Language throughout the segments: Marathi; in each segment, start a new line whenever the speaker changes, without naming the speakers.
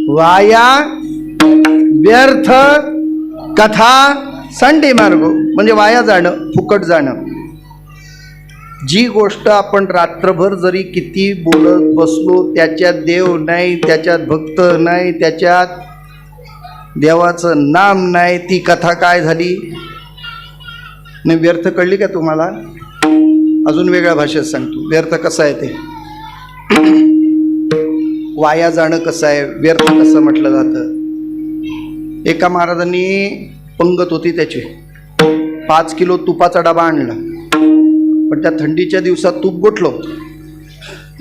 वाया व्यर्थ कथा सांडे मार्ग म्हणजे वाया जाणं, फुकट जाणं. जी गोष्ट आपण रात्रभर जरी किती बोलत बसलो, त्याच्यात देव नाही, त्याच्यात भक्त नाही, त्याच्यात देवाचं नाम नाही, ती कथा काय झाली? नाही व्यर्थ कळली का तुम्हाला? अजून वेगळ्या भाषेत सांगतो व्यर्थ कसं आहे ते. वाया जाणं कसं आहे, व्यर्थ कसं म्हटलं जातं. एका महाराजांनी पंगत होती त्याची, 5 किलो तुपाचा डबा आणला, पण त्या थंडीच्या दिवसात तूप गोठलं.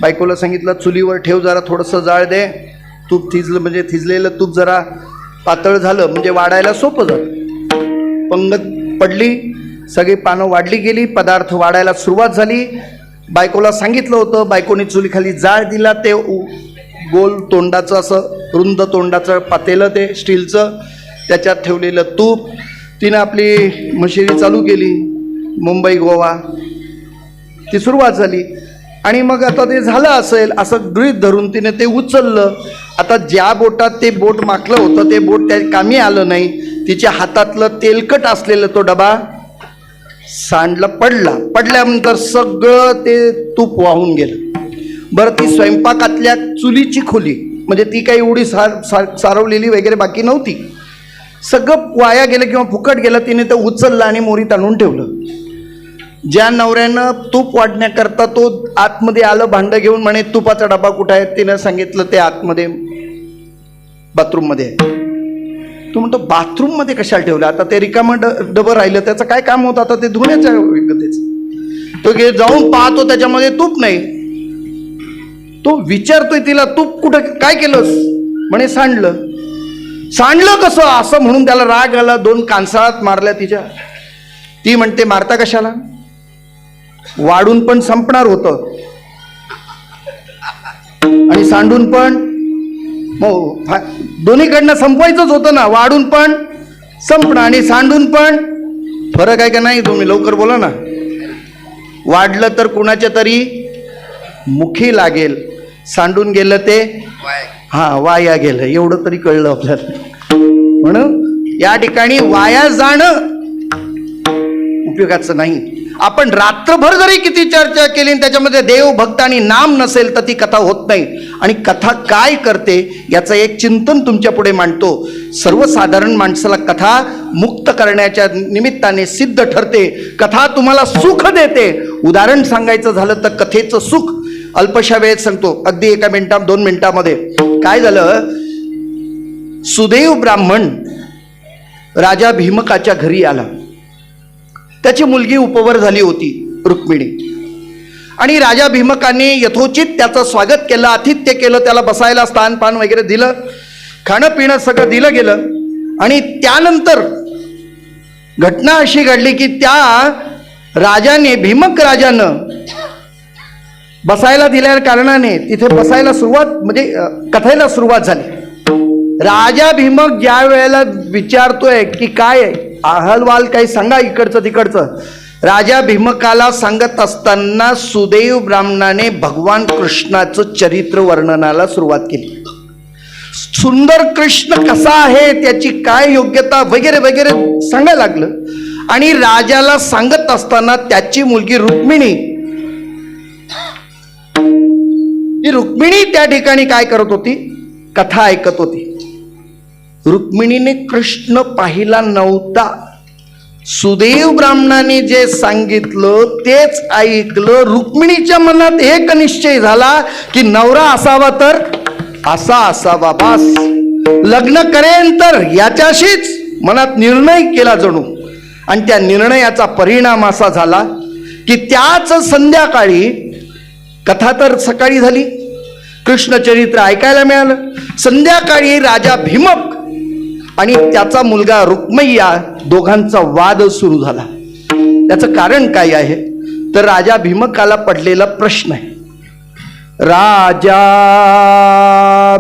बायकोला सांगितलं चुलीवर ठेव, जरा थोडंसं जाळ दे, तूप थिजलं म्हणजे थिजलेलं तूप जरा पातळ झालं म्हणजे वाढायला सोपं झालं. पंगत पडली, सगळी पानं वाढली गेली, पदार्थ वाढायला सुरुवात झाली. बायकोला सांगितलं होतं, बायकोने चुलीखाली जाळ दिला, ते गोल तोंडाचं असं रुंद तोंडाचं पातेलं ते स्टीलचं, त्याच्यात ठेवलेलं तूप. तिनं आपली मशिरी चालू केली, मुंबई गोवा ती सुरुवात झाली. आणि मग आता ते झालं असेल असं गृहीत धरून तिने ते उचललं. आता ज्या बोटात ते बोट माखलं होतं ते बोट त्या कामी आलं नाही. तिच्या हातातलं तेलकट असलेलं तो डबा सांडला, पडल्यानंतर सगळं ते तूप वाहून गेलं. बरं, ती स्वयंपाकातल्या चुलीची खोली म्हणजे ती काही एवढी सारवलेली वगैरे बाकी नव्हती, सगळं वाया गेलं किंवा फुकट गेलं. तिने ते उचललं आणि मोरीत आणून ठेवलं. ज्या नवऱ्यानं तूप वाढण्याकरता तो आतमध्ये आलं भांडं घेऊन, म्हणे तुपाचा डबा कुठं आहे? तिनं सांगितलं ते आतमध्ये बाथरूममध्ये आहे. तो म्हणतो बाथरूममध्ये कशाला ठेवलं? आता ते रिकामं डबं राहिलं, त्याचं काय काम होतं? आता ते धुण्याच्या विकतेच. तो जाऊन पाहतो त्याच्यामध्ये तूप नाही. तो विचारतोय तिला, तूप कुठं, काय केलंस? म्हणे सांडलं. सांडलं कसं? असं म्हणून त्याला राग आला, 2 कानसाळात मारल्या तिच्या. ती म्हणते मारता कशाला? वाढून पण संपणार होतं आणि सांडून पण, दोन्हीकडनं संपवायचंच होतं ना. वाढून पण संपणं आणि सांडून पण फरक आहे का नाही? तुम्ही लवकर बोला ना. वाढलं तर कुणाच्या तरी मुखी लागेल, सांडून गेलं ते वाया गेलं, एवढं तरी कळलं आपल्याला. म्हणून या ठिकाणी वाया जाणं उपयोगाचं नाही. आपण रात्रभर जरी किती चर्चा केली आणि त्याच्यामध्ये देव भक्त आणि नाम नसेल तर ती कथा होत नाही. आणि कथा काय करते याचं एक चिंतन तुमच्या पुढे मांडतो. सर्वसाधारण माणसाला कथा मुक्त करण्याच्या निमित्ताने सिद्ध ठरते. कथा तुम्हाला सुख देते. उदाहरण सांगायचं झालं तर कथेचं सुख अल्पशा वेळेत सांगतो, अगदी 1 मिनिटात 2 मिनिटामध्ये. काय झालं, सुदैव ब्राह्मण राजा भीमकाच्या घरी आला. त्याची मुलगी उपवर झाली होती, रुक्मिणी. आणि राजा भीमकाने यथोचित त्याचं स्वागत केलं, आतिथ्य केलं, त्याला बसायला स्थानपान वगैरे दिलं, खाणं पिणं सगळं दिलं गेलं. आणि त्यानंतर घटना अशी घडली की त्या राजाने, भीमक राजानं बसायला दिल्या कारणाने तिथे बसायला सुरुवात, म्हणजे कथेला सुरुवात झाली. राजा भीमक ज्या वेळेला विचारतोय की काय अहवाल काही सांगा इकडचं तिकडचं, राजा भीमकाला सांगत असताना सुदैव ब्राह्मणाने भगवान कृष्णाचं चरित्र वर्णनाला सुरुवात केली. सुंदर कृष्ण कसा आहे, त्याची काय योग्यता वगैरे वगैरे सांगायला लागलं. आणि राजाला सांगत असताना त्याची मुलगी रुक्मिणी, ती रुक्मिणी त्या ठिकाणी काय करत होती? कथा ऐकत होती. रुक्मिणीने कृष्ण पाहिला नव्हता. सुदैव ब्राह्मणाने जे सांगितलं तेच ऐकलं. रुक्मिणीच्या मनात एक निश्चय झाला की नवरा असावा तर असा असावा, बास, लग्न करेन तर याच्याशीच मनात निर्णय केला जणू. आणि त्या निर्णयाचा परिणाम असा झाला की त्याच संध्याकाळी, कथा तर सकाळी झाली, कृष्णचरित्र ऐकायला मिळालं. संध्याकाळी राजा भीमक आणि त्याचा मुलगा रुक्मय्या दोघांचा वाद सुरू झाला. त्याचं कारण काय आहे तर राजा भीमकाला पडलेला प्रश्न आहे. राजा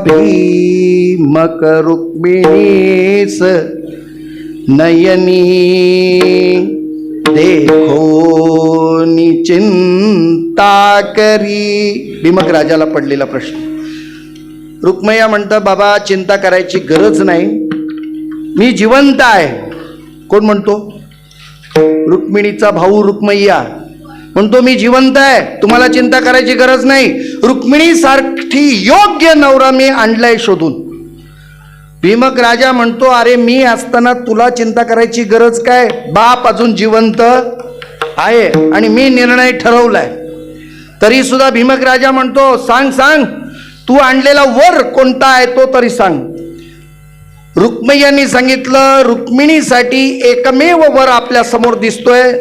भीमक रुक्मिणीस नयनी देखो चिंता करी. भीमक राजाला पडलेला प्रश्न, रुक्मय्या म्हणतं बाबा चिंता करायची गरज नाही, मी जिवंत आहे. कोण म्हणतो? रुक्मिणीचा भाऊ रुक्मय्या म्हणतो मी जिवंत आहे, तुम्हाला चिंता करायची गरज नाही. रुक्मिणीसारखी योग्य नवरा मी आणलाय शोधून. भीमक राजा म्हणतो अरे मी असताना तुला चिंता करायची गरज काय, बाप अजून जिवंत आहे आणि मी निर्णय ठरवलाय. तरी सुद्धा भीमक राजा म्हणतो सांग सांग, तू आणलेला वर कोणता आहे तो तरी सांग. रुक्मय्यांनी सांगितलं रुक्मिणीसाठी एकमेव वर आपल्या समोर दिसतोय,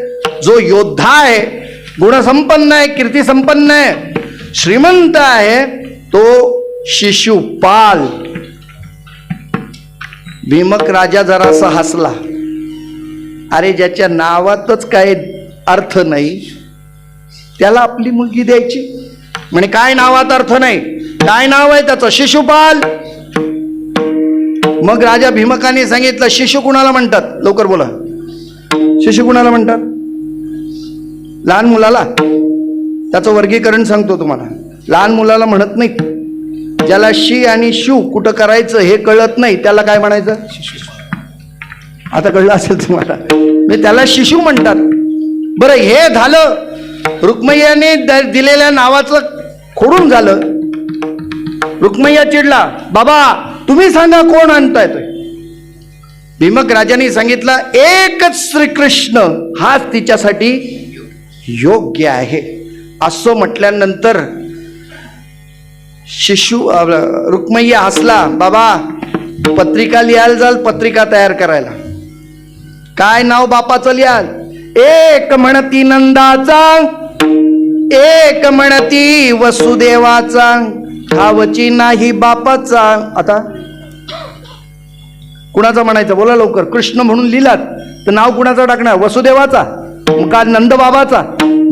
जो योद्धा आहे, गुणसंपन्न आहे, कीर्तिसंपन्न आहे, श्रीमंत आहे, तो शिशुपाल. भीमक राजा जरासा हसला. अरे ज्याच्या नावातच काय अर्थ नाही त्याला आपली मुलगी द्यायची म्हणे? काय नावात अर्थ नाही? काय नाव आहे त्याचं? शिशुपाल. मग राजा भीमकाने सांगितलं शिशु कुणाला म्हणतात? लवकर बोला, शिशु कुणाला म्हणतात? लहान मुलाला. त्याचं वर्गीकरण सांगतो तुम्हाला. लहान मुलाला म्हणत नाही. ज्याला शी आणि शू कुठं करायचं हे कळत नाही त्याला काय म्हणायचं? आता कळलं असेल तुम्हाला, म्हणजे त्याला शिशु म्हणतात. बरं हे झालं, रुक्मय्याने दिलेल्या नावाचं खोडून झालं. रुक्मय्या चिडला, बाबा तुम्ही सांगा कोण आणताय ते. भीमक राजाने सांगितलं एकच श्रीकृष्ण हाच तिच्यासाठी योग्य आहे. असं म्हटल्यानंतर रुक्मय्या हसला. बाबा पत्रिका लिहायला जाल, पत्रिका तयार करायला. काय नाव बापाचं लिहाल? एक म्हणती नंदाचा, एक म्हणती वसुदेवाचा, ठावची नाही बापाचा. आता कुणाचा म्हणायचं? बोला लवकर. कृष्ण म्हणून लिहिलात तर नाव कुणाचा टाकणार? वसुदेवाचा. मग काय नंद बाबाचा?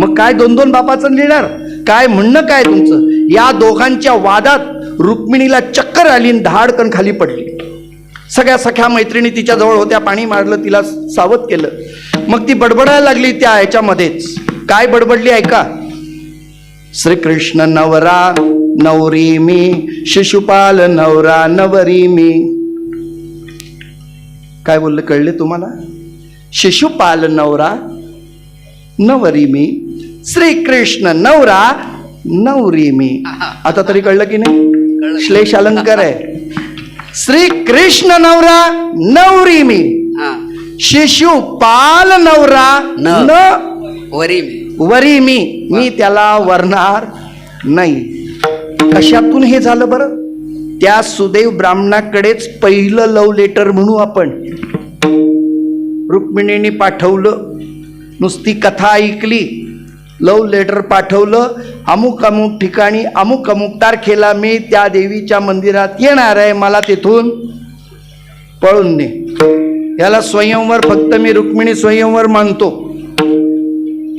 मग काय दोन दोन बापाचं लिहिणार? काय म्हणणं काय तुमचं? या दोघांच्या वादात रुक्मिणीला चक्कर आली, धाडकन खाली पडली. सगळ्या सख्या मैत्रिणी तिच्या जवळ होत्या, पाणी मारलं, तिला सावध केलं. मग ती बडबडायला लागली त्या ह्याच्यामध्येच. काय बडबडली ऐका. श्रीकृष्ण नवरा नवरी मी, शिशुपाल नवरा नवरी मी. काय बोलले कळले तुम्हाला? शिशुपाल नवरा नवरी मी, श्रीकृष्ण नवरा नवरी मी. आता तरी कळलं की नाही? श्लेष अलंकार आहे. श्रीकृष्ण नवरा नवरी मी, शिशुपाल नवरा वरी मी. मी त्याला वरणार नाही. कशातून हे झालं बरं? त्या सुदैव ब्राह्मणाकडेच पहिलं लव लेटर म्हणू आपण. रुक्मिणीने पाठवलं, नुसती कथा ऐकली, लव लेटर पाठवलं. अमुक अमुक ठिकाणी अमुक अमुक तारखेला मी त्या देवीच्या मंदिरात येणार आहे, मला तिथून पळून ने. याला स्वयंवर फक्त मी रुक्मिणी स्वयंवर मानतो.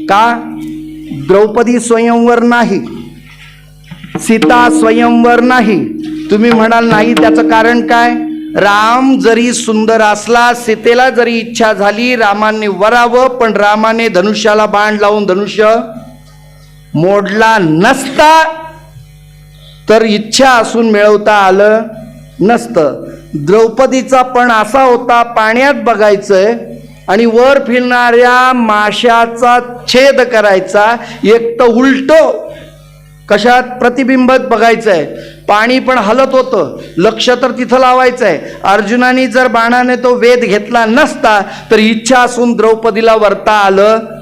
का? द्रौपदी स्वयंवर नाही, सीता स्वयंवर नाही. तुम्ही म्हणाल नाही, त्याचं कारण काय? राम जरी सुंदर असला, सीतेला जरी इच्छा झाली रामाने वरावं, पण रामाने धनुष्याला बाण लावून धनुष्य मोडला नसता तर इच्छा असून मिळवता आलं नसतं. द्रौपदीचा पण असा होता, पाण्यात बघायचंय आणि वर फिरणाऱ्या माशाचा छेद करायचा. एक तर उलट कशात? प्रतिबिंबत बघायचंय. पाणी पण हलत होतं, लक्ष तर तिथं लावायचंय. अर्जुनाने जर बाणाने तो वेध घेतला नसता तर इच्छा असून द्रौपदीला वरता आलं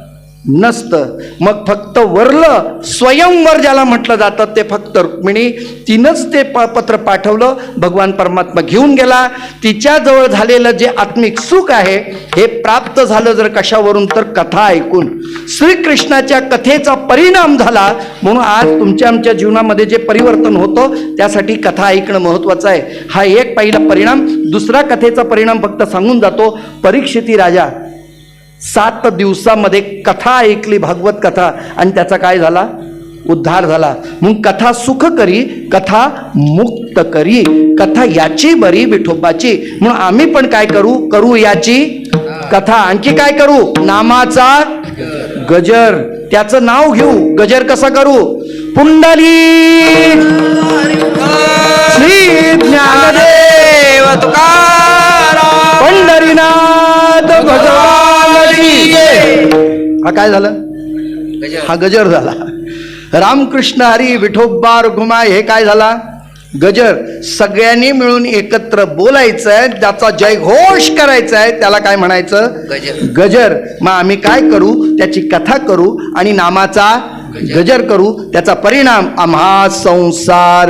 नसतं. मग फक्त वरलं स्वयंवर ज्याला म्हटलं जातं ते फक्त रुक्मिणी. तिनंच ते पत्र पाठवलं, भगवान परमात्मा घेऊन गेला. तिच्याजवळ झालेलं जे आत्मिक सुख आहे हे प्राप्त झालं जर कशावरून तर कथा ऐकून. श्रीकृष्णाच्या कथेचा परिणाम झाला म्हणून आज तुमच्या आमच्या जीवनामध्ये जे परिवर्तन होतं त्यासाठी कथा ऐकणं महत्वाचं आहे. हा एक पहिला परिणाम. दुसरा कथेचा परिणाम फक्त सांगून जातो. परीक्षिती राजा 7 दिवसामध्ये कथा ऐकली, भागवत कथा, आणि त्याचा काय झाला? उद्धार झाला. मग कथा सुख करी, कथा मुक्त करी, कथा याची बरी विठोबाची. म्हणून आम्ही पण काय करू याची कथा. आणखी काय करू? नामाचा गजर. त्याचं नाव घेऊ. गजर कसा करू? पुंडली श्री ज्ञानदेव
तुकाराम
पंढरीनाथ भगवान की जय. हा काय झालं? हा गजर झाला. रामकृष्ण हरी विठोबा रघुमा हे काय झाला? गजर. सगळ्यांनी मिळून एकत्र बोलायचंय, त्याचा जयघोष करायचा आहे, त्याला काय म्हणायचं? गजर. मग आम्ही काय करू? त्याची कथा करू आणि नामाचा गजर करू. त्याचा परिणाम आम्हा संसार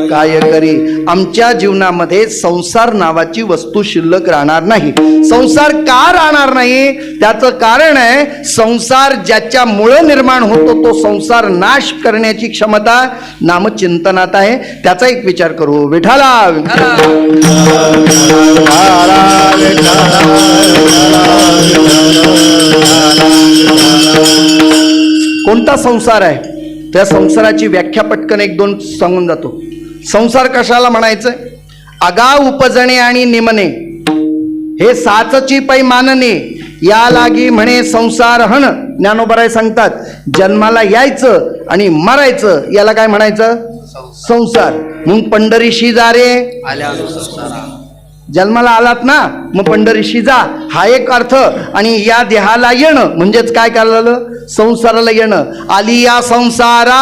काय करी. आमच्या जीवनामध्ये संसार नावाची वस्तू शिल्लक राहणार नाही. संसार का राहणार नाही? त्याचं कारण आहे, संसार ज्याच्यामुळे निर्माण होतो तो संसार नाश करण्याची क्षमता नामचिंतनात आहे. त्याचा एक विचार करू. विठाला कोणता संसार आहे? त्या संसाराची व्याख्या पटकन एक दोन सांगून जातो. संसार कशाला म्हणायचं? आगाव उपजणे आणि निमणे हे साचची पै मानणे या लागी म्हणे संसार हन. ज्ञानोबराय सांगतात, जन्माला यायचं आणि मरायचं याला काय म्हणायचं? संसार. मग पंढरीशी जा रे. जन्माला आलात ना, मग पंढरीशी जा हा एक अर्थ. आणि या देहाला येणं म्हणजेच काय करायला? संसाराला येणं. आली या संसारा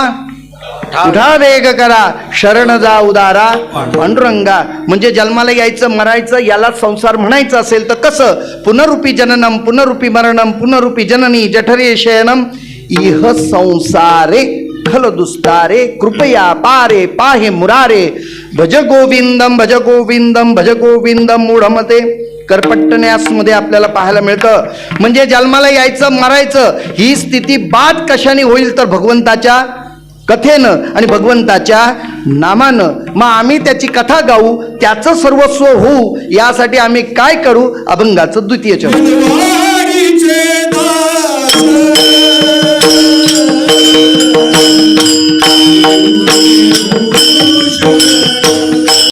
उठा वेग करा, शरण जा उदारा पांडुरंगा. म्हणजे जन्माला यायचं मरायचं याला संसार म्हणायचं असेल तर कसं? पुनरुपी जननम पुनरुपी मरणम पुनरुपी जननी जठरे शयनम इह संसारे खल दुस्तारे कृपया पारे पाहे मुरारे भज गोविंदम भज गोविंदम भज गोविंदम मूढमते. करपट्टन्यास मध्ये आपल्याला पाहायला मिळतं. म्हणजे जन्माला यायचं मरायचं ही स्थिती बाद कशाने होईल? तर भगवंताच्या कथेनं आणि भगवंताच्या नामानं. मग आम्ही त्याची कथा गाऊ, त्याचं सर्वस्व होऊ, यासाठी आम्ही काय करू? अभंगाचं द्वितीय चरण.